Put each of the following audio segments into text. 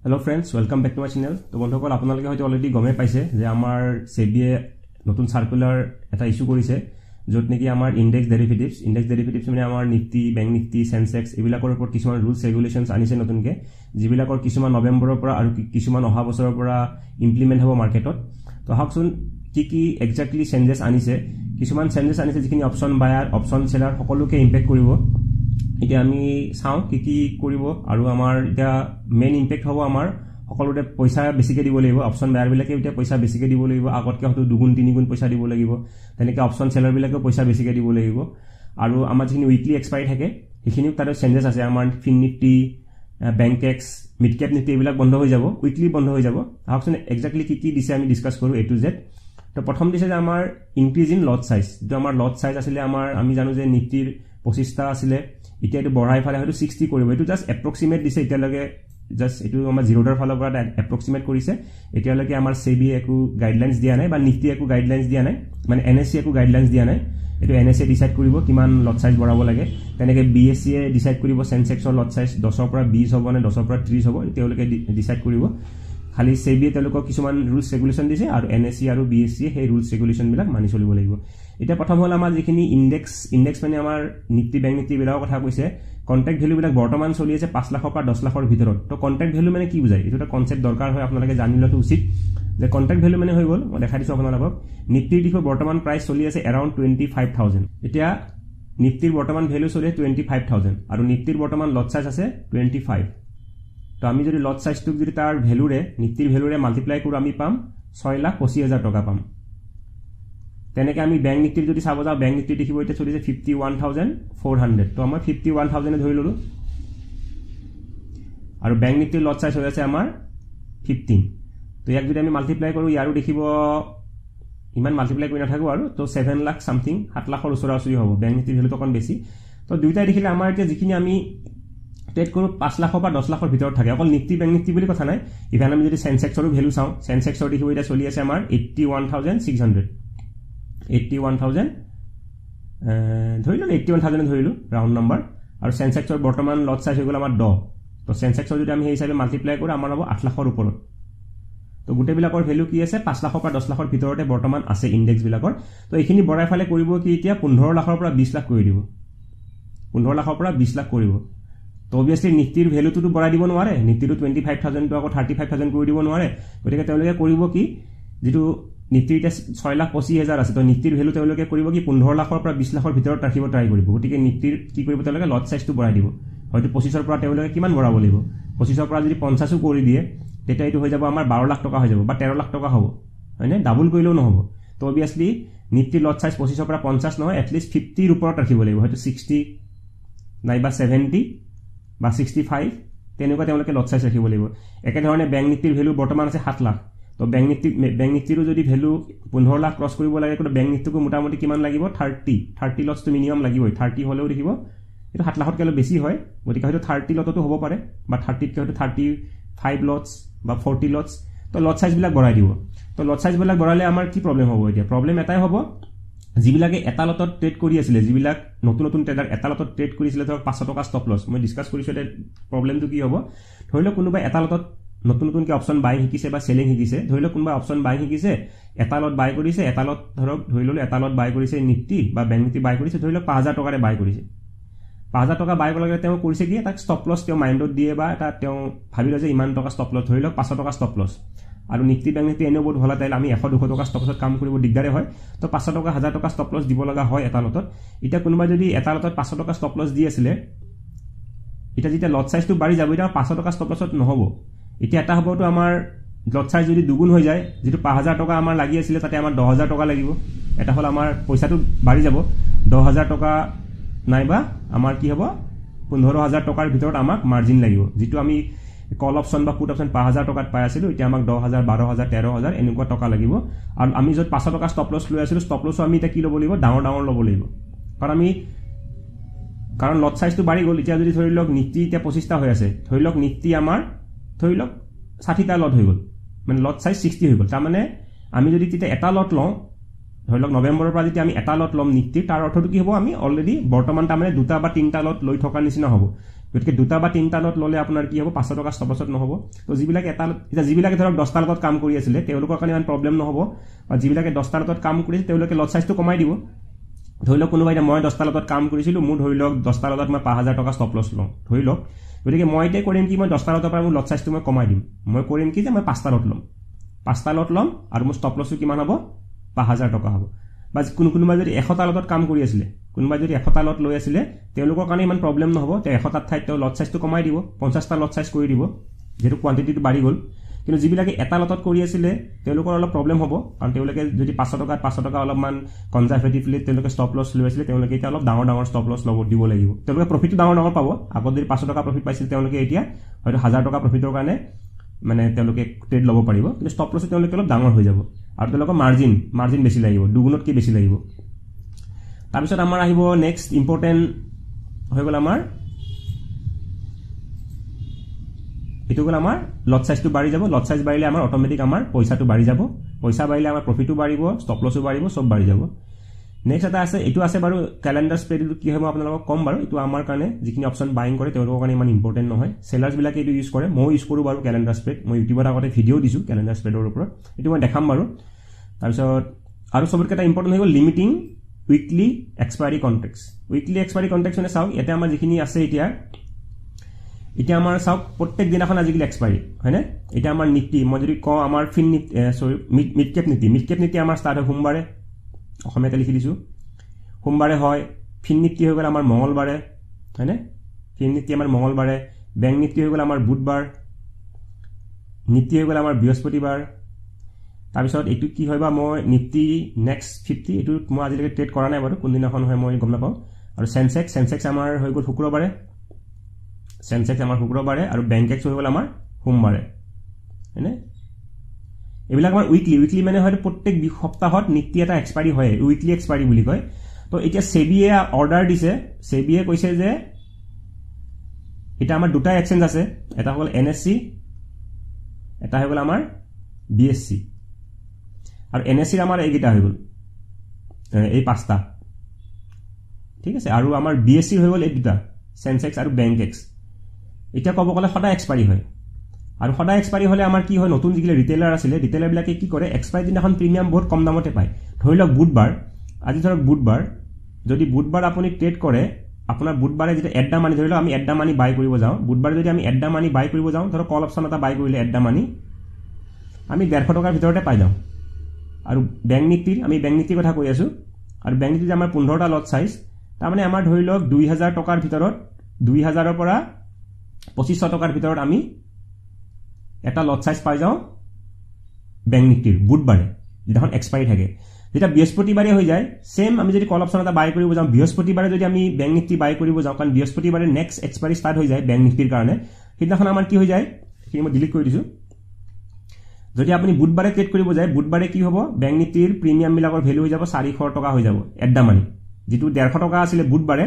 Hello friends, welcome back to my channel. তো বন্ধুসকল আপোনালোকে হয়তো অলৰেডি গমে পাইছে যে আমাৰ সেবিয়ে নতুন সাৰ্কুলাৰ এটা ইস্যু কৰিছে যত নেকি আমাৰ ইনডেক্স ডেৰিভেটিভস মানে আমাৰ নিফটি ব্যাংক নিফটি সেনসেক্স এবিলাকৰ ওপৰত কিছুমান ৰুলস ৰেগুলেশনস আনিছে নতুনকে যিবিলাকৰ কিছুমান নৱেম্বৰৰ পৰা আৰু কিছুমান অহা বছৰৰ পৰা ইমপ্লিমেন্ট হ'ব মাৰ্কেটত তো হাকচোন কি এক্স্যাক্টলি চেঞ্জেস আনিছে কিছুমান চেঞ্জেস আনিছে যিখিনি অপশন বায়াৰ অপশন সেলাৰ সকলোকে ইম্প্যাক্ট কৰিব এতিয়া আমি চাও কি কৰিব আৰু আমাৰ এটা মেইন ইম্প্যাক্ট হ'ব আমাৰ সকলোতে পইচা বেছিকে দিব লাগিব অপশন বায়াৰ বিলাকে এটা পইচা বেছিকে দিব লাগিব আগতকে হয়তো দুগুণ তিনিগুণ পইচা দিব লাগিব তেনেকৈ অপশন সেলাৰ বিলাকে পইচা বেছিকে দিব লাগিব আৰু আমাৰ যিখিনি উইকলি এক্সপায়াৰি থাকে সেইখিনি তাৰে চেঞ্জেস আছে আমাৰ ফিন নিফটি ব্যাংকেক্স মিড ক্যাপ নিফটি এইবিলাক বন্ধ হৈ যাব উইকলি বন্ধ হৈ যাব হাকচোন এক্স্যাক্টলি কি দিছে আমি ডিসকাস কৰো এ টু জেড তো প্ৰথম দিছে যে আমাৰ ইনক্ৰিজ ইন লট সাইজ যে আমাৰ লট সাইজ আছিল আমাৰ আমি জানো যে নিফটিৰ 25টা আছিল এতিয়া এটো বঢ়াই ফালে হয়তো 60 কৰিব এটো জাস্ট এপ্ৰক্সিমেট দিছে এতিয়া লাগে জাস্ট এটো আমাৰ জিৰোডাৰ ফালৰ পৰা এপ্ৰক্সিমেট কৰিছে এতিয়া লাগে আমাৰ সেবি একো গাইডলাইনস দিয়া নাই বা নিফটি একো গাইডলাইনস দিয়া নাই মানে এনএসসি একো গাইডলাইনস দিয়া নাই এটো এনএসসি ডিসাইড কৰিব কিমান লট সাইজ বঢ়াব লাগে তেনেকৈ বিএসসি এ ডিসাইড কৰিব সেনসেক্সৰ লট সাইজ 10 ৰ পৰা 20 হ'ব নে 10 ৰ পৰা 30 হ'ব তেওঁলোকে ডিসাইড কৰিব খালি সেবি তেওঁলোকক কিছুমান ৰুলস ৰেগুলেশন দিছে আৰু এনএসসি আৰু বিএসসি হে ৰুলস ৰেগুলেশন বিলাক মানি চলিব লাগিব এটা প্ৰথম হল আমাৰ যিখিনি ইনডেক্স মানে আমাৰ নিফটি ব্যাংক নিফটি বিলাকৰ কথা কৈছে কন্ট্ৰাক্ট ভ্যালু বিলাক বৰ্তমান চলি আছে 5 লাখৰ পৰা 10 লাখৰ ভিতৰত তো কন্ট্ৰাক্ট ভ্যালু মানে কি বুজায় এটা কনসেপ্ট দৰকাৰ হয় আপোনালোকে জানি লোৱাটো উচিত যে কন্ট্ৰাক্ট ভ্যালু মানে হৈ গল মই দেখাই দিছো আপোনালোকক নিফটিৰ দিশৰ বৰ্তমান প্ৰাইস চলি আছে এৰাউণ্ড 25000 এতিয়া নিফটিৰ বৰ্তমান ভ্যালু চলি 25000 আৰু নিফটিৰ বৰ্তমান লট সাইজ আছে 25 তো আমি যদি লট সাইজটো যদি তাৰ ভ্যালুৰে নিফটিৰ ভ্যালুৰে মাল্টিপ্লাই কৰো আমি পাম 6,25,000 টকা পাম তেনেকৈ আমি ব্যাংক নিফটিৰ যদি চাব যাও ব্যাংক নিফটি দেখিব এটা চলিছে 51400 তো আমাৰ 51000 এ ধৰি ললো আৰু ব্যাংক নিফটিৰ লট সাইজ হৈ আছে আমাৰ 15 তো ইয়াক যদি আমি মাল্টিপ্লাই কৰো ইয়াৰো দেখিব ইমান মাল্টিপ্লাই কৰি নাথাকো আৰু তো 7 লাখ সামথিং 7 লাখৰ ওচৰা-ওচৰি হ'ব ব্যাংক নিফটিৰ ভ্যালু অকন বেছি তো দুইটাই দেখিলে আমাৰ এতিয়া যিখিনি আমি ট্ৰেড কৰো 5 লাখৰ পৰা 10 লাখৰ ভিতৰত থাকে অকল নিফটি ব্যাংক নিফটি বুলি কথা নাই ইভান আমি যদি সেনসেক্সৰো ভ্যালু চাও সেনসেক্সৰ দেখিব এটা চলি আছে আমাৰ 81600 81000 ধৰিলো 81000 ধৰিলো ৰাউন্ড নাম্বাৰ আৰু সেনসেক্সৰ বৰ্তমান লট সাইজ হৈ গল আমাৰ 10 তো সেনসেক্সৰ যদি আমি হিচাপে মাল্টিপ্লাই কৰো আমাৰ হ'ব 8 লাখৰ ওপৰত তো গুটে বিলাকৰ ভ্যালু কি আছে 5 লাখৰ পৰা 10 লাখৰ ভিতৰতে বৰ্তমান আছে ইনডেক্স বিলাকৰ তো এইখিনি বঢ়াই ফালে কৰিব কি এতিয়া 15 লাখৰ পৰা 20 লাখ কৰি দিব 15 লাখৰ পৰা 20 লাখ কৰিব তো অবিয়াসলি নিফটিৰ ভ্যালুটো বঢ়াই দিব নোৱাৰে নিফটিটো 25000 টো আকৌ 35000 কৰি দিব নোৱাৰে গতিকে তেওঁলোকে কৰিব কি যেটো নিফটিৰ 6,25,000 আছে তো নিফটিৰ ভ্যালু তেওঁলোকে কৰিব কি 15 লাখৰ পৰা 20 লাখৰ ভিতৰত ৰাখিব ট্ৰাই কৰিব গতিকে নিফটিৰ কি কৰিব তেওঁলোকে লট সাইজটো বঢ়াই দিব হয়তো 25 ৰ পৰা তেওঁলোকে কিমান বঢ়াব লাগিব 25 ৰ পৰা যদি 50 কৰি দিয়ে তেতিয়া এটো হৈ যাব আমাৰ 12 লাখ টকা হৈ যাব বা 13 লাখ টকা হ'ব হয়নে ডাবল কৰিলেও নহব তো অবিয়াসলি নিফটিৰ লট সাইজ 25 ৰ পৰা 50 নহয় এট লিষ্ট 50 ৰ ওপৰত ৰাখিব লাগিব হয়তো 60 নাইবা 70 বা 65 তেনেকুৱা তেওঁলোকে লট সাইজ ৰাখিব লাগিব একে ধৰণে ব্যাংক নিফটিৰ ভ্যালু বৰ্তমান আছে 7 লাখ তো ব্যাংক নিফটিৰো যদি ভ্যালু 15 লাখ ক্ৰস কৰিব লাগে তো ব্যাংক নিফটিকো মোটামুটি কিমান লাগিব 30 লটস তো মিনিমাম লাগিবই 30 হলেও দেখিব এটা 7 লাখত কেলে বেছি হয় গতিকে হয়তো 30 লটতো হ'ব পাৰে বা 30 কে হয়তো 35 লটস বা 40 লটস তো লট সাইজ বিলাক বঢ়াই দিব তো লট সাইজ বিলাক বঢ়ালে আমাৰ কি প্ৰবলেম হ'ব এতিয়া প্ৰবলেম এটাই হ'ব যিবিলাকে এটা লটত ট্ৰেড কৰি আছিল যিবিলাক নতুন ট্ৰেডাৰ এটা লটত ট্ৰেড কৰিছিল ধৰক 500 টকা ষ্টপ লস মই ডিসকাস কৰিছো এটা প্ৰবলেমটো কি হ'ব ধৰিলো কোনোবা এটা লটত নতুনকে অপশন বাই শিকিছে বা সেলিং শিকিছে ধৰিলো কোনোবা অপশন বাই শিকিছে এটা লট বাই কৰিছে এটা লট ধৰক ধৰিলো এটা লট বাই কৰিছে নিফটি বা ব্যাংক নিফটি বাই কৰিছে ধৰিলো 5000 টকাৰে বাই কৰিছে 5000 টকা বাই কৰাৰ তেওঁ কৰিছে কি এটা ষ্টপ লস তেওঁ মাইন্ডত দিয়ে বা এটা তেওঁ ভাবিলে যে ইমান টকা ষ্টপ লস ধৰিলো 500 টকা ষ্টপ লস আৰু নিফটি ব্যাংক নিফটি এনে বহুত ভলাটাইল আমি 100-200 টকা ষ্টপ লছত কাম কৰিব দিগদাৰে হয় তো 500 টকা 1000 টকা ষ্টপ লস দিব লগা হয় এটা লটত এটা কোনোবা যদি এটা লটত 500 টকা ষ্টপ লস দি আছিল এটা যেতিয়া লট সাইজটো বাঢ়ি যাব এটা 500 টকা ষ্টপ লসত নহব এতিয়া এটা হবটো আমাৰ লট সাইজ যদি দুগুণ হৈ যায় যেটো 5000 টকা আমাৰ লাগি আছিল তাতে আমাৰ 10000 টকা লাগিব এটা হল আমাৰ পইচাটো বাঢ়ি যাব 10000 টকা নাইবা আমাৰ কি হ'ব 15000 টকাৰ ভিতৰত আমাক মাৰ্জিন লাগিব যেটো আমি কল অপশন বা পুট অপশন 5000 টকাত পাই আছিল এতিয়া আমাক 10000 12000 13000 এনেকুৱা টকা লাগিব আৰু আমি যত 500 টকা ষ্টপ লস লৈ আছিল ষ্টপ লস আমি এটা কি ল'ব লাগিব ডাঙৰ ল'ব লাগিব কাৰণ লট সাইজটো বাঢ়ি গল এতিয়া যদি ধৰি লওক নিফটি এতিয়া 25টা হৈ আছে ধৰি লওক নিফটি আমাৰ ধৰি লওক 60টা লট হৈ গল মানে লট সাইজ 60 হৈ গল তাৰ মানে আমি যদি তেতিয়া এটা লট লওঁ ধৰি লওক নৱেম্বৰৰ পৰা যদি আমি এটা লট লম নিফটি তাৰ অৰ্থটো কি হ'ব আমি অলৰেডি বৰ্তমান তাৰ মানে দুটা বা তিনটা লট লৈ থকা নিচিনা হ'ব গতিকে দুটা বা তিনিটা লট ল'লে আপোনাৰ কি হ'ব 500 টকা ষ্টপ লছত নহ'ব তো যিবিলাকে ধৰক 10টা লটত কাম কৰি আছিলে তেওঁলোকৰ কাৰণে ইমান প্ৰব্লেম নহ'ব বা যিবিলাকে 10টা লটত কাম কৰিছে তেওঁলোকে লট চাইজটো কমাই দিব ধৰি লওক কোনোবাই মই 10টা লটত কাম কৰিছিলোঁ মোৰ ধৰি লওক 10টা লটত মই 5000 টকা ষ্টপ লছ লওঁ ধৰি লওক গতিকে মই এতিয়া কৰিম কি মই 10টা লটৰ পৰা মোৰ লট চাইজটো মই কমাই দিম মই কৰিম কি যে মই 5টা লট ল'ম 5টা লট ল'ম আৰু মোৰ ষ্টপ লছটো কিমান হ'ব 5000 টকা হ'ব বা কোনোবাই যদি 100টা লটত কাম কৰি আছিলে কোনোবাই যদি 100টা লট লৈ আছিলে তেওঁলোকৰ কাৰণে ইমান প্ৰব্লেম নহ'ব তে 100টাৰ ঠাইত তেওঁ লট চাইজটো কমাই দিব 50টা লট চাইজ কৰি দিব যেটো কোৱান্টিটিটো বাঢ়ি গ'ল কিন্তু যিবিলাকে এটা লটত কৰি আছিলে তেওঁলোকৰ অলপ প্ৰব্লেম হ'ব কাৰণ তেওঁলোকে যদি 500 টকা অলপমান কনজাৰভেটিভলি তেওঁলোকে ষ্টপ লছ লৈ আছিলে তেওঁলোকে এতিয়া অলপ ডাঙৰ ষ্টপ লছ ল'ব দিব লাগিব তেওঁলোকে প্ৰফিটটো ডাঙৰ পাব আগত যদি 500 টকা প্ৰফিট পাইছিল তেওঁলোকে এতিয়া হয়তো 1000 টকা প্ৰফিটৰ কাৰণে মানে তেওঁলোকে ট্ৰেড ল'ব পাৰিব কিন্তু ষ্টপ লছ তেওঁলোকে অলপ ডাঙৰ হৈ যাব আৰু তেওঁলোকৰ মাৰ্জিন বেছি লাগিব দুগুণতকৈ বেছি লাগিব তাৰপিছত আমাৰ আহিব নেক্সট ইম্পৰ্টেণ্ট হৈ গ'ল আমাৰ এটো গ'ল আমাৰ লট সাইজটো বাঢ়ি যাব লট সাইজ বাঢ়িলে আমাৰ অটোমেটিক আমাৰ পইচাটো বাঢ়ি যাব পইচা বাঢ়িলে আমাৰ প্ৰফিটটো বাঢ়িব ষ্টপ লছও বাঢ়িব সব বাঢ়ি যাব নেক্সট এটা আছে এটো আছে বাৰু ক্যালেন্ডাৰ স্প্ৰেড কি হ'ব আপোনালোকক কম বাৰু এটো আমাৰ কাৰণে যিখিনি অপচন বাইং কৰে তেওঁলোকৰ কাৰণে ইমান ইম্পৰ্টেন্ট নহয় সেলাৰ্স বিলাকে এটো ইউজ কৰে মই ইউজ কৰো বাৰু ক্যালেন্ডাৰ স্প্ৰেড মই ইউটিউবত আগতে ভিডিও দিছো ক্যালেন্ডাৰ স্প্ৰেডৰ ওপৰত এটো মই দেখাম বাৰু তাৰপিছত আৰু সবতকৈ এটা ইম্পৰ্টেন্ট হৈ গ'ল limiting weekly expiry কন্ট্ৰাক্টস weekly expiry কন্ট্ৰাক্টস মানে চাওক এটা আমাৰ যিখিনি আছে এতিয়া আমাৰ চাওক প্ৰত্যেক দিনাখন আজিকালি এক্সপায়াৰি হয়নে এটা আমাৰ নীতি মই যদি কওঁ আমাৰ মিড কেপ নীতি আমাৰ ষ্টাৰ্ট হয় সোমবাৰে অসমীয়াতে লিখি দিছো সোমবাৰে হয় ফিন নীতি হৈ গ'ল আমাৰ মঙ্গলবাৰে হয়নে ফিন নীতি আমাৰ মঙ্গলবাৰে বেংক নীতি হৈ গ'ল আমাৰ বুধবাৰ নীতি হৈ গ'ল আমাৰ বৃহস্পতিবাৰ তাৰপিছত এটো কি হয়বা মই নিফটি নেক্সট 50 এটো মই আজিলৈকে ট্ৰেড কৰা নাই বাৰু কোন দিনাখন হয় মই গম নাপাওঁ আৰু সেনসেক্স আমাৰ হৈ গ'ল শুক্ৰবাৰে সেনসেক্স আমাৰ শুক্ৰবাৰে আৰু বেংকেক্স হৈ গ'ল আমাৰ সোমবাৰে হয়নে এবিলাক আমাৰ উইকলি মানে হয় প্ৰত্যেক সপ্তাহত নিফটি এটা এক্সপায়াৰি হয় উইকলি এক্সপায়াৰি বুলি কয় তো এতিয়া সেবিয়ে অৰ্ডাৰ দিছে সেবিয়ে কৈছে যে এটা আমাৰ দুটা এক্সচেঞ্জ আছে এটা হ'ল এনএসসি এটা হৈ গ'ল আমাৰ বিএসসি আৰু এনএসসিৰ আমাৰ এইগিটা হৈ গ'ল এই পাঁচটা ঠিক আছে আৰু আমাৰ বিএসসি হৈ গ'ল এই দুটা সেনসেক্স আৰু বেংকেক্স এটা ক'ব গ'লে সদায় এক্সপায়াৰি হয় আৰু সদায় এক্সপায়াৰি হলে আমাৰ কি হয় নতুন যিগিলা ৰিটেইলাৰ আছিল ৰিটেইলাৰ বিলাকে কি কৰে এক্সপায়াৰি দিনাখন প্ৰিমিয়াম বহুত কম দামতে পায় ধৰি লওক বুধবাৰ আজি ধৰক বুধবাৰ যদি বুধবাৰ আপুনি ট্ৰেড কৰে আপোনাৰ বুধবাৰে যেটা এড্ডা মানি ধৰি লওক আমি এড্ডা মানি বাই কৰিব যাওঁ বুধবাৰে যদি আমি এড্ডা মানি বাই কৰিব যাওঁ ধৰক কল অপচন এটা বাই কৰিলে এড্ডা মানি আমি 150 টকাৰ ভিতৰতে পাই যাওঁ আৰু বেংক নীতিৰ কথা কৈ আছো আৰু বেংক নীতিত আমাৰ 15টা লট সাইজ তাৰ মানে আমাৰ ধৰি লওক 2000 টকাৰ ভিতৰত 2000 ৰ পৰা 2500 টকাৰ ভিতৰত আমি এটা লট সাইজ পাই যাওঁ বেংক নীতিৰ বুধবাৰে যেখন এক্সপায়াৰি থাকে যেটা বৃহস্পতিবাৰে হৈ যায় সেম আমি যদি কল অপচন এটা বাই কৰিব যাওঁ বৃহস্পতিবাৰে যদি আমি বেংক নীতি বাই কৰিব যাওঁ কাৰণ বৃহস্পতিবাৰে নেক্সট এক্সপায়াৰি ষ্টাৰ্ট হৈ যায় বেংক নীতিৰ কাৰণে সিদিনাখন আমাৰ কি হৈ যায় কি মই ডিলিট কৰি দিছো যদি আপুনি বুধবাৰে ট্ৰেড কৰিব যায় বুধবাৰে কি হ'ব বেংক নীতিৰ প্ৰিমিয়াম বিলাকৰ ভ্যালু হৈ যাব 400 টকা হৈ যাব এড্ডা মানি যেটো 150 টকা আছিল বুধবাৰে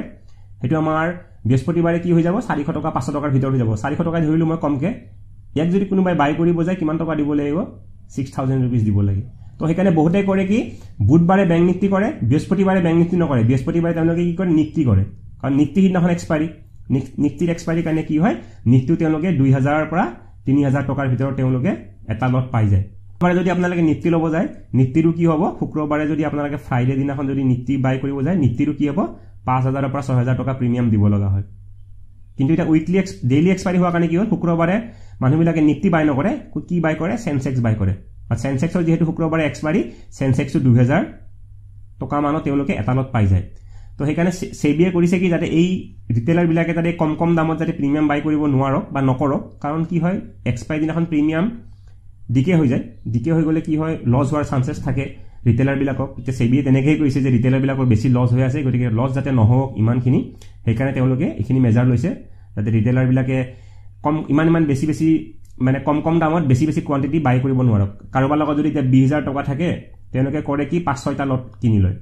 হেতু আমাৰ বৃহস্পতিবাৰে কি হৈ যাব 400 টকা 500 টকাৰ ভিতৰত হৈ যাব 400 টকা ধৰিলো মই কমকে ইয়াক যদি কোনোবাই বাই কৰিব যায় কিমান টকা দিব লাগিব 6000 रुपीस দিব লাগে তো হেকানে বহুতে কৰে কি বুধবাৰে বেংক নীতি কৰে বৃহস্পতিবাৰে বেংক নীতি নকৰে বৃহস্পতিবাৰে তেওঁলোকে কি কৰে নীতি কৰে কাৰণ নীতি হিদিনাখন এক্সপায়াৰি নীতিৰ এক্সপায়াৰি কাৰণে কি হয় নীতিটো তেওঁলোকে 2000 ৰ পৰা 3000 টকাৰ ভিতৰত তেওঁলোকে এটা লট পাই যায় মানে যদি আপোনালোকে নীতি ল'ব যায় নীতিৰো কি হ'ব শুক্ৰবাৰে যদি আপোনালোকে ফ্ৰাইডে দিনাখন যদি নীতি বাই কৰিব যায় নীতিৰো কি হ'ব 5000 ৰ পৰা 6000 টকা প্ৰিমিয়াম দিব লগা হয় কিন্তু এটা উইকলি ডেইলি এক্সপায়াৰি হোৱা কাৰণে কি হয় শুক্ৰবাৰে মানুহবিলাকে নীতি বাই নকৰে কি বাই কৰে সেনসেক্স বাই কৰে আৰু সেনসেক্সৰ যেহেতু শুক্ৰবাৰে এক্সপায়াৰি সেনসেক্সটো 2000 টকা মানত তেওঁলোকে এটা লট পাই যায় তো হেকানে সেবিয়ে কৰিছে কি যাতে এই ৰিটেইলাৰ বিলাকে যাতে কম দামত যাতে প্ৰিমিয়াম বাই কৰিব নোৱাৰক বা নকৰক কাৰণ কি হয় এক্সপায়াৰি দিনাখন প্ৰিমিয়াম ডিকে হৈ যায় ডিকে হৈ গলে কি হয় লস হোৱাৰ চান্সেস থাকে ৰিটেইলাৰ বিলাকক তে সেবিয়ে তেনেকৈ কৈছে যে ৰিটেইলাৰ বিলাকৰ বেছি লস হৈ আছে গতিকে লস যাতে নহওক ইমানখিনি হেকানে তেওঁলোকে এখিনি মেজাৰ লৈছে যাতে ৰিটেইলাৰ বিলাকে ইমান বেছি মানে কম দামত বেছি কোৱান্টিটি বাই কৰিব নোৱাৰক কাৰোবাৰ লগত যদি 20000 টকা থাকে তেওঁলোকে কৰে কি 5-6টা লট কিনি লয়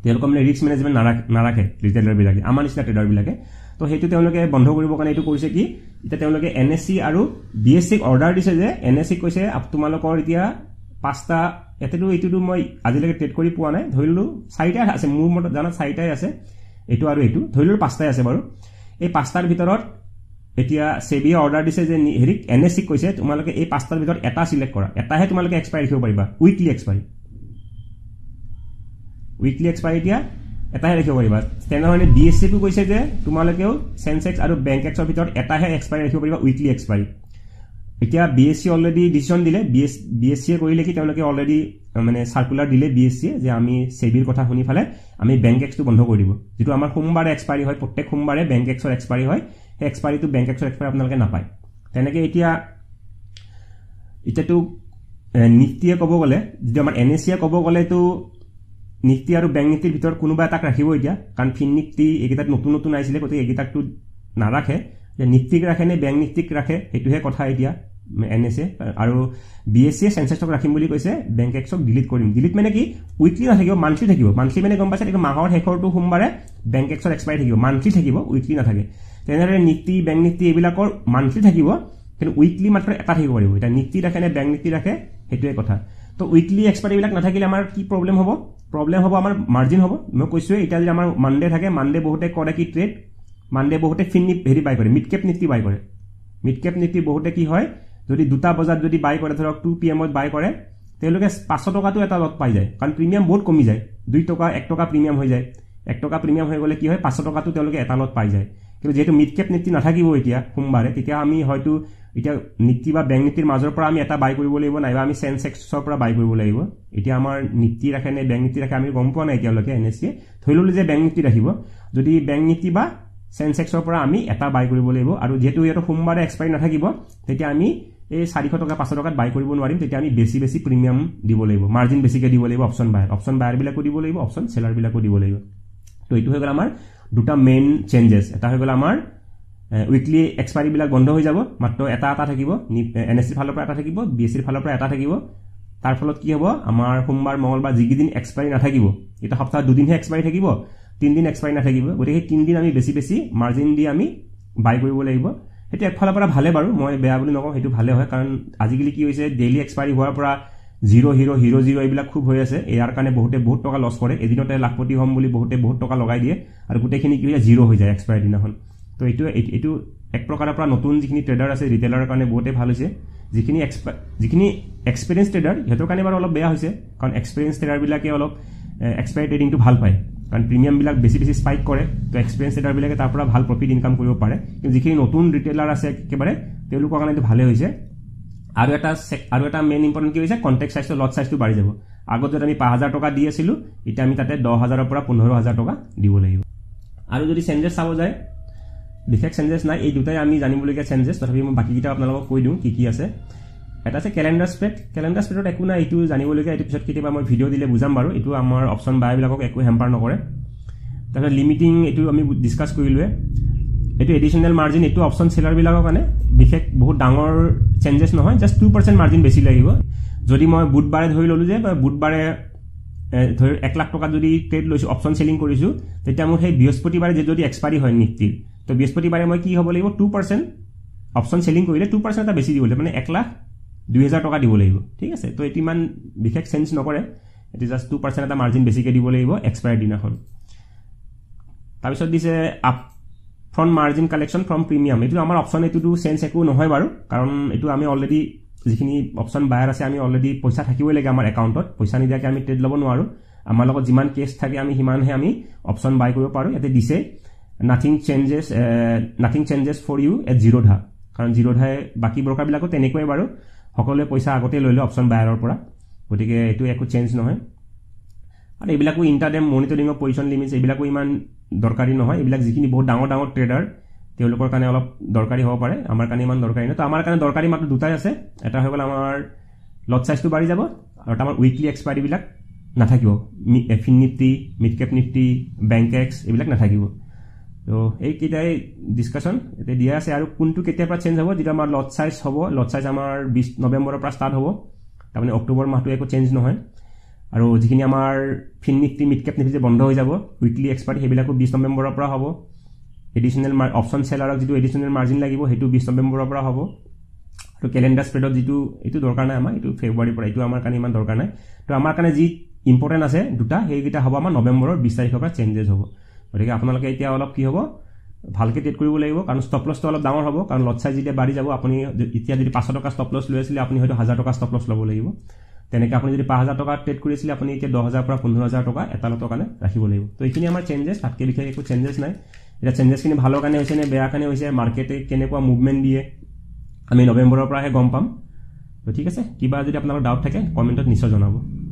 তেওঁলোকে মানে ৰিস্ক মেনেজমেন্ট নাৰাখে ৰিটেইলাৰ বিলাকে আমাৰ নিচিনা ট্ৰেডাৰ বিলাকে তো হেতু তেওঁলোকে বন্ধ কৰিব কাৰণে এটো কৰিছে কি এটা তেওঁলোকে এনএসসি আৰু বিএসসি অৰ্ডাৰ দিছে যে এনএসসি কৈছে আপোনালোকৰ এতিয়া 5টা এটো মই আজিলৈকে ট্ৰেড কৰি পোৱা নাই ধৰিলো 4টা আছে মোৰ মতে জানা 4টাই আছে এটো আৰু এটো ধৰিলো 5টাই আছে বাৰু এই পাঁচটাৰ ভিতৰত এতিয়া সেবিয়ে অৰ্ডাৰ দিছে যে হেৰিক এনএসসি কৈছে তোমালোকে এই পাঁচটাৰ ভিতৰত এটা সিলেক্ট কৰা এটাহে তোমালোকে এক্সপায়াৰি ৰাখিব পাৰিবা উইকলি এক্সপায়াৰি এতিয়া এটাহে ৰাখিব পাৰিবা তেনেহলে বিএসসি কো কৈছে যে তোমালোকেও সেনসেক্স আৰু বেংকেক্সৰ ভিতৰত এটাহে এক্সপায়াৰি ৰাখিব পাৰিবা উইকলি এক্সপায়াৰি এতিয়া বিএসসি অলৰেডি ডিসিশন দিলে বিএসসি কৰিলে কি তেওঁলোকে অলৰেডি মানে সাৰ্কুলাৰ দিলে বিএসসি যে আমি সেবিৰ কথা শুনি ফালে আমি বেংকেক্সটো বন্ধ কৰি দিব যেটো আমাৰ সোমবাৰে এক্সপায়াৰি হয় প্ৰত্যেক সোমবাৰে বেংকেক্সৰ এক্সপায়াৰি হয় এই এক্সপায়াৰিটো বেংকেক্সৰ এক্সপায়াৰি আপোনালোকে নাপায় তেনেকে এতিয়াটো নিফটিয়ে ক'ব গলে যদি আমাৰ এনএসসিয়ে ক'ব গলে তো নিফটি আৰু বেংক নিফটিৰ ভিতৰত কোনোবা এটাক ৰাখিব এতিয়া কাৰণ ফিন নিফটি একেটাত নতুন নতুন আইছিলে গতিকে একেটাকটো নাৰাখে যে নিফটিক ৰাখে নে বেংক নিফটিক ৰাখে হেতুহে কথা এতিয়া এনএসএ আৰু বিএসসি সেনসেক্সক ৰাখিম বুলি কৈছে বেংকেক্সক ডিলিট কৰিম ডিলিট মানে কি উইকলি নাথাকিব মান্থলি থাকিব মান্থলি মানে গম পাইছে এইটো মাহৰ শেষৰটো সোমবাৰে বেংকেক্সৰ এক্সপায়াৰি থাকিব মান্থলি থাকিব উইকলি নাথাকে তেনেদৰে নিফটি বেংক নিফটি এইবিলাকৰ মান্থলি থাকিব কিন্তু উইকলি মাত্ৰ এটা থাকিব পাৰিব এটা নিফটি ৰাখে নে বেংক নিফটি ৰাখে হেতুৱে কথা তো উইকলি এক্সপায়াৰি বিলাক নাথাকিলে আমাৰ কি প্ৰবলেম হ'ব আমাৰ মাৰ্জিন হ'ব মই কৈছো এটা যদি আমাৰ মানডে থাকে মানডে বহুতে কৰে কি ট্ৰেড মানডে বহুতে ফিন হেৰি বাই কৰে মিড কেপ নিফটি বাই কৰে মিড কেপ নিফটি বহুতে কি হয় যদি 2টা বজাত যদি বাই কৰে ধৰক 2 PM ত বাই কৰে তেওঁলোকে 500 টকাটো এটা লট পাই যায় কাৰণ প্ৰিমিয়াম বহুত কমি যায় 2 টকা 1 টকা প্ৰিমিয়াম হৈ যায় 1 টকা প্ৰিমিয়াম হৈ গলে কি হয় 500 টকাটো তেওঁলোকে এটা লট পাই যায় কিন্তু যেহেতু মিড কেপ নিফটি নাথাকিব এতিয়া সোমবাৰে তেতিয়া আমি হয়তো এতিয়া নিফটি বা বেংক নিফটিৰ মাজৰ পৰা আমি এটা বাই কৰিব লাগিব নাইবা আমি সেনসেক্সৰ পৰা বাই কৰিব লাগিব এতিয়া আমাৰ নিফটি ৰাখে নে বেংক নিফটি ৰাখে আমি গম পোৱা নাই এতিয়ালৈকে এনএসসি ধৰিললে যে বেংক নিফটি ৰাখিব যদি বেংক নিফটি বা সেনসেক্সৰ পৰা আমি এটা বাই কৰিব লাগিব আৰু যেহেতু ইয়াত সোমবাৰে এক্সপায়াৰি নাথাকিব তেতিয়া আমি এই 400 টকা 500 টকাত বাই কৰিব নোৱাৰিম তেতিয়া আমি বেছি প্ৰিমিয়াম দিব লাগিব মাৰ্জিন বেছিকে দিব লাগিব অপচন বায়াৰ বিলাকো দিব লাগিব অপচন সেলাৰ বিলাকো দিব লাগিব তো এইটো হৈ গল আমাৰ দুটা মেইন চেঞ্জেস এটা হৈ গল আমাৰ উইকলি এক্সপায়াৰি বিলাক বন্ধ হৈ যাব মাত্ৰ এটা থাকিব এনএসসি ফালৰ পৰা এটা থাকিব বিএসসিৰ ফালৰ পৰা এটা থাকিব তাৰ ফলত কি হ'ব আমাৰ সোমবাৰ মঙ্গলবাৰ যিদিন এক্সপায়াৰি নাথাকিব এটা সপ্তাহ দুদিনহে এক্সপায়াৰি থাকিব 3 দিন এক্সপায়াৰি নাথাকিব গতিকে 3 দিন আমি বেছি মাৰ্জিন দি আমি বাই কৰিব লাগিব এটা একফালৰ পৰা ভালে বাৰু মই বেয়া বুলি নকওঁ হেতু ভালে হয় কাৰণ আজিকালি কি হৈছে ডেইলি এক্সপায়াৰি হোৱাৰ পৰা 0 এইবিলাক খুব হৈ আছে ইয়াৰ কাৰণে বহুত টকা লছ কৰে এদিনতে লাখপতি হম বুলি বহুত টকা লগাই দিয়ে আৰু গুটেখিনি কি হয় 0 হৈ যায় এক্সপায়াৰি দিনাখন তো এইটো এক প্ৰকাৰৰ পৰা নতুন যিখিনি ট্ৰেডাৰ আছে ৰিটেইলাৰৰ কাৰণে বহুতে ভাল হৈছে যিখিনি এক্সপেৰিয়েন্স ট্ৰেডাৰ হেতৰ কাৰণে বাৰু অলপ বেয়া হৈছে কাৰণ এক্সপেৰিয়েন্স ট্ৰেডাৰ বিলাকে অলপ এক্সপায়াৰি ট্ৰেডিংটো ভাল পায় কাৰণ প্ৰিমিয়াম বিলাক বেছি স্পাইক কৰে তো এক্সপেৰিয়েন্স ট্ৰেডাৰ বিলাকে তাৰ পৰা ভাল প্ৰফিট ইনকাম কৰিব পাৰে কিন্তু যিখিনি নতুন ৰিটেইলাৰ আছে একেবাৰে তেওঁলোকৰ কাৰণে এটা ভালে হৈছে আৰু এটা মেইন ইম্পৰ্টেন্ট কি হৈছে কন্ট্ৰেক্ট সাইজটো লট সাইজটো বাঢ়ি যাব আগত যদি আমি 5000 টকা দি আছিল এতিয়া আমি তাতে 10000 ৰ পৰা 15000 টকা দিব লাগিব আৰু যদি চেঞ্জেস চাব যায় বিশেষ চেঞ্জেস নাই এই দুটাই আমি জানিবলগীয়া চেঞ্জেস তথাপি মই বাকি কিটা আপোনালোকক কৈ দিম কি আছে এটা আছে ক্যালেন্ডাৰ স্প্ৰেডত একো নাই এটো জানিবলগীয়া এটো পিছত কেতিয়াবা মই ভিডিও দিলে বুজাম বাৰু এটো আমাৰ অপচন বাই বিলাকক একো হেম্পাৰ নকৰে তাৰপিছত লিমিটিং এটো আমি ডিসকাস কৰিলোৱে এটো এডিশনাল মাৰ্জিন এটো অপচন সেলাৰ বিলাকৰ কাৰণে বিশেষ বহুত ডাঙৰ চেঞ্জেস নহয় জাস্ট 2% মাৰ্জিন বেছি লাগিব যদি মই বুধবাৰে ধৰি ললো যে বুধবাৰে ধৰি 1 লাখ টকা যদি ট্ৰেড লৈছো অপচন সেলিং কৰিছো তেতিয়া মোৰ সেই বৃহস্পতিবাৰে যদি এক্সপায়াৰি হয় নিফটিৰ তো বৃহস্পতিবাৰে মই কি হ'ব লাগিব 2% অপচন সেলিং কৰিলে 2% এটা বেছি দিব লাগিব মানে 1,02,000 টকা দিব লাগিব ঠিক আছে তো এটি মান বিশেষ চেঞ্জ নকৰে এটি জাস্ট 2% এটা মাৰ্জিন বেছিকে দিব লাগিব এক্সপায়াৰি দিনাখন তাৰ পিছত দিছে up from margin collection from premium এটো আমাৰ অপচন এটো চেঞ্জ একো নহয় বাৰু কাৰণ এটো আমি অলৰেডি যিখিনি অপচন বায়াৰ আছে আমি অলৰেডি পইচা থাকিবই লাগে আমাৰ একাউণ্টত পইচা নিদিয়াকে আমি ট্ৰেড ল'ব নোৱাৰো আমাৰ লগত যিমান কেছ থাকে আমি হিমানহে আমি অপচন বাই কৰিব পাৰো এতে দিছে nothing changes for you at Zerodha কাৰণ Zerodha বাকি ব্ৰকাৰ বিলাকো তেনেকৈ বাৰু সকলোৱে পইচা আগতে লৈলে অপচন বায়াৰৰ পৰা গতিকে এটো একো চেঞ্জ নহয় আৰু এইবিলাকো ইন্টাৰডে মনিটৰিং অফ পজিশন লিমিটস এইবিলাকো ইমান দৰকাৰী নহয় এইবিলাক যিখিনি বহুত ডাঙৰ ট্ৰেডাৰ তেওঁলোকৰ কাৰণে অলপ দৰকাৰী হ'ব পাৰে আমাৰ কাৰণে ইমান দৰকাৰী নহয় তো আমাৰ কাৰণে দৰকাৰী মাত্ৰ দুটাই আছে এটা হৈ গল আমাৰ লট সাইজটো বাঢ়ি যাব আৰু আমাৰ উইকলি এক্সপায়াৰি বিলাক নাথাকিব ফিন নিফটি মিড কেপ নিফটি বেংকেক্স এইবিলাক নাথাকিব তো এই কিটাই ডিসকাশন এতে দিয়া আছে আৰু কোনটো কেতিয়া পৰা চেঞ্জ হ'ব যেটা আমাৰ লট সাইজ হ'ব লট সাইজ আমাৰ 20 নৱেম্বৰৰ পৰা ষ্টাৰ্ট হ'ব তাৰমানে অক্টোবৰ মাহটো একো চেঞ্জ নহয় আৰু যিখিনি আমাৰ ফিন নিফটি মিড কেপ নিফটি বন্ধ হৈ যাব উইকলি এক্সপায়াৰি হেবিলাকো 20 নৱেম্বৰৰ পৰা হ'ব এডিশনাল অপচন সেলাৰক যেটো এডিশনাল মাৰ্জিন লাগিব হেতু 20 নৱেম্বৰৰ পৰা হ'ব আৰু ক্যালেন্ডাৰ স্প্ৰেডত যেটো এটো দৰকাৰ নাই আমাৰ এটো ফেব্ৰুৱাৰীৰ পৰা এটো আমাৰ কাৰণে ইমান দৰকাৰ নাই তো আমাৰ কাৰণে যি ইম্পৰ্টেন্ট আছে দুটা হেইগিটা হ'ব আমাৰ নৱেম্বৰৰ 20 তাৰিখৰ পৰা চেঞ্জেস হ'ব গতিকে আপোনালোকে এতিয়া অলপ কি হ'ব ভালকৈ ট্ৰেড কৰিব লাগিব কাৰণ ষ্টপ লছটো অলপ ডাঙৰ হ'ব কাৰণ লট চাইজ যেতিয়া বাঢ়ি যাব আপুনি এতিয়া যদি 500 টকা ষ্টপ লছ লৈ আছিলে আপুনি হয়তো 1000 টকা ষ্টপ লছ ল'ব লাগিব তেনেকৈ আপুনি যদি 5000 টকা ট্ৰেড কৰিছিলে আপুনি এতিয়া 10000 পৰা 15000 টকা এটা লটৰ কাৰণে ৰাখিব লাগিব তো এইখিনি আমাৰ চেঞ্জেছ তাতকৈ বিশেষ একো চেঞ্জেছ নাই এটা চেঞ্জেছখিনি ভালৰ কাৰণে হৈছে নে বেয়া কাৰণে হৈছে মাৰ্কেটে কেনেকুৱা মুভমেণ্ট দিয়ে আমি নৱেম্বৰৰ পৰাহে গম পাম তো ঠিক আছে কিবা যদি আপোনালোকৰ ডাউট থাকে কমেণ্টত নিশ্চয় জনাব